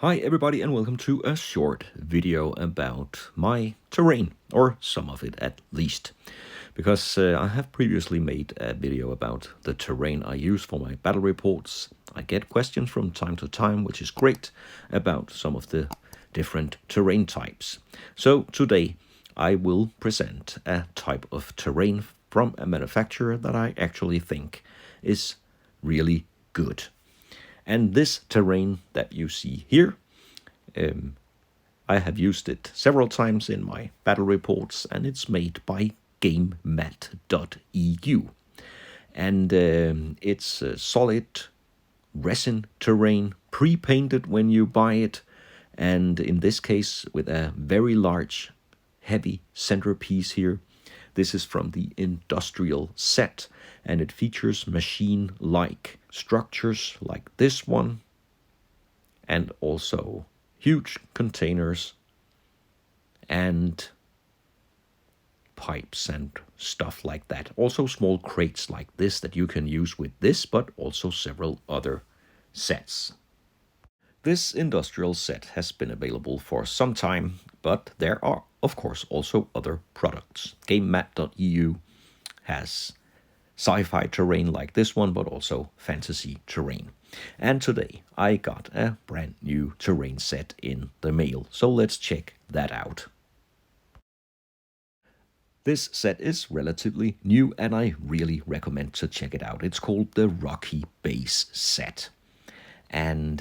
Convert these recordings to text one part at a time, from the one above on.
Hi everybody and welcome to a short video about my terrain, or some of it at least. Because I have previously made a video about the terrain I use for my battle reports. I get questions from time to time, which is great, about some of the different terrain types. So today I will present a type of terrain from a manufacturer that I actually think is really good. And this terrain that you see here, I have used it several times in my battle reports, and it's made by Gamemat.eu. And it's a solid resin terrain, pre-painted when you buy it, and in this case with a very large, heavy centerpiece here. This is from the industrial set, and it features machine-like structures like this one, and also huge containers and pipes and stuff like that. Also small crates like this that you can use with this, but also several other sets. This industrial set has been available for some time, but there are, of course, also other products. Gamemat.eu has sci-fi terrain like this one, but also fantasy terrain. And today I got a brand new terrain set in the mail, so let's check that out. This set is relatively new and I really recommend to check it out. It's called the Rocky Base set. And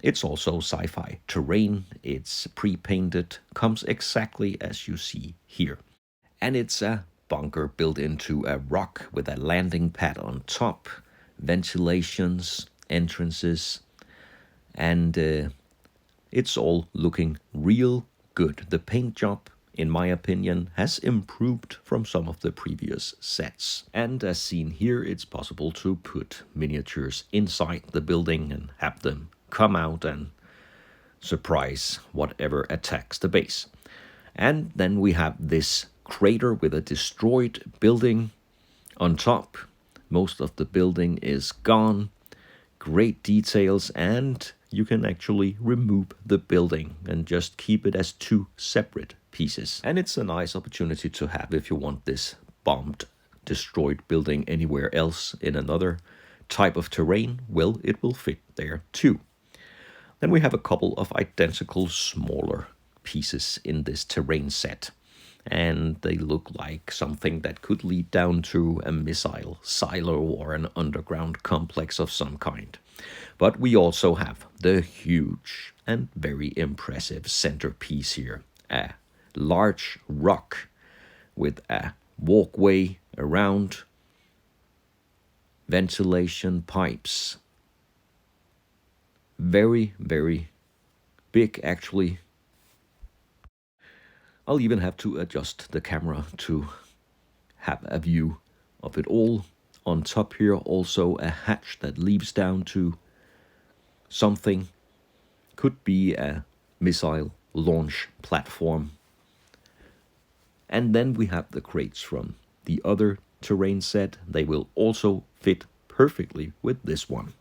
it's also sci-fi terrain. It's pre-painted, comes exactly as you see here. And it's a bunker built into a rock with a landing pad on top, ventilations, entrances, and it's all looking real good. The paint job, in my opinion, has improved from some of the previous sets. And as seen here, it's possible to put miniatures inside the building and have them come out and surprise whatever attacks the base. And then we have this crater with a destroyed building on top. Most of the building is gone. Great details, and you can actually remove the building and just keep it as two separate pieces. And it's a nice opportunity to have if you want this bombed, destroyed building anywhere else in another type of terrain. Well, it will fit there too. Then we have a couple of identical smaller pieces in this terrain set, and they look like something that could lead down to a missile silo or an underground complex of some kind. But we also have the huge and very impressive centerpiece here, a large rock with a walkway around, ventilation pipes. Very, very big actually. I'll even have to adjust the camera to have a view of it all. On top here also a hatch that leads down to something. Could be a missile launch platform. And then we have the crates from the other terrain set. They will also fit perfectly with this one.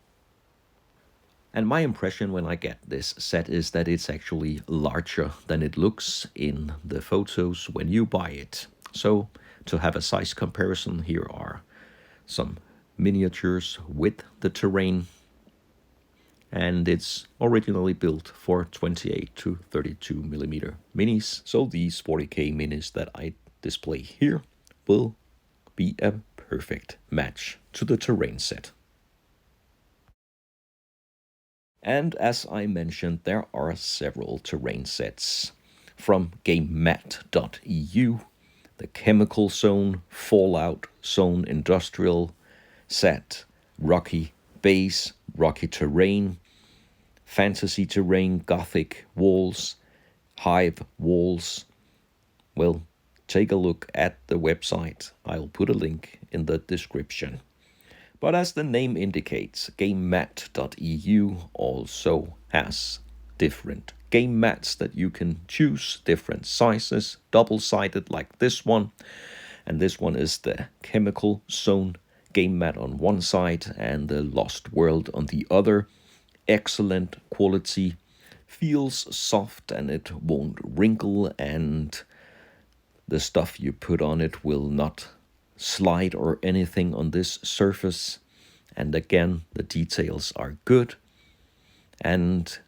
And my impression when I get this set is that it's actually larger than it looks in the photos when you buy it. So to have a size comparison, here are some miniatures with the terrain. And it's originally built for 28 to 32 millimeter minis. So these 40K minis that I display here will be a perfect match to the terrain set. And as I mentioned, there are several terrain sets from Gamemat.eu, the Chemical Zone, Fallout Zone Industrial set, Rocky Base, Rocky Terrain, Fantasy Terrain, Gothic Walls, Hive Walls. Well, take a look at the website. I'll put a link in the description. But as the name indicates, Gamemat.eu also has different game mats that you can choose, different sizes, double-sided like this one. And this one is the Chemical Zone game mat on one side and the Lost World on the other. Excellent quality, feels soft and it won't wrinkle, and the stuff you put on it will not slide or anything on this surface. And again, the details are good. And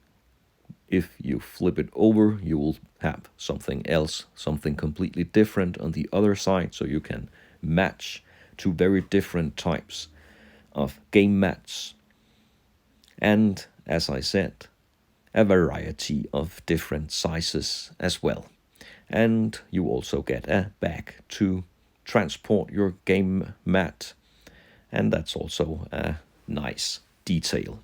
if you flip it over, you will have something else, something completely different on the other side. So you can match two very different types of game mats. And as I said, a variety of different sizes as well. And you also get a bag to transport your game mat. And that's also a nice detail.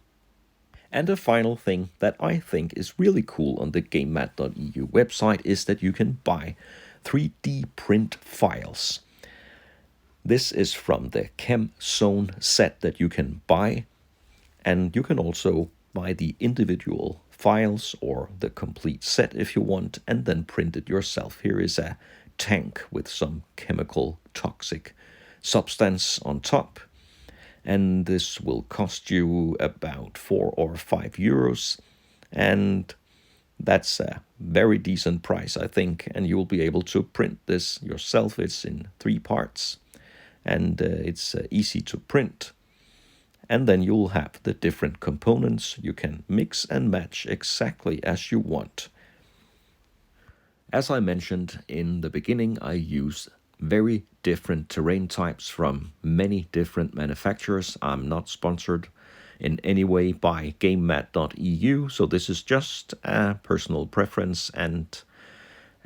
And the final thing that I think is really cool on the Gamemat.eu website is that you can buy 3D print files. This is from the Chem Zone set that you can buy, and you can also buy the individual files or the complete set if you want, and then print it yourself. Here is a tank with some chemical toxic substance on top, and this will cost you about 4 or 5 euros, and that's a very decent price, I think, and you will be able to print this yourself. It's in 3 parts, and it's easy to print. And then you'll have the different components you can mix and match exactly as you want. As I mentioned in the beginning, I use very different terrain types from many different manufacturers. I'm not sponsored in any way by Gamemat.eu, so this is just a personal preference and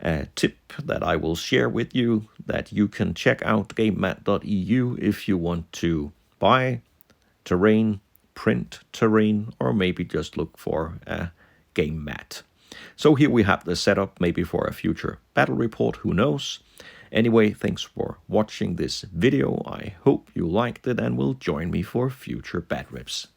a tip that I will share with you, that you can check out Gamemat.eu if you want to buy terrain, print terrain, or maybe just look for a game mat. So here we have the setup, maybe for a future battle report, who knows. Anyway, thanks for watching this video. I hope you liked it and will join me for future bat rips.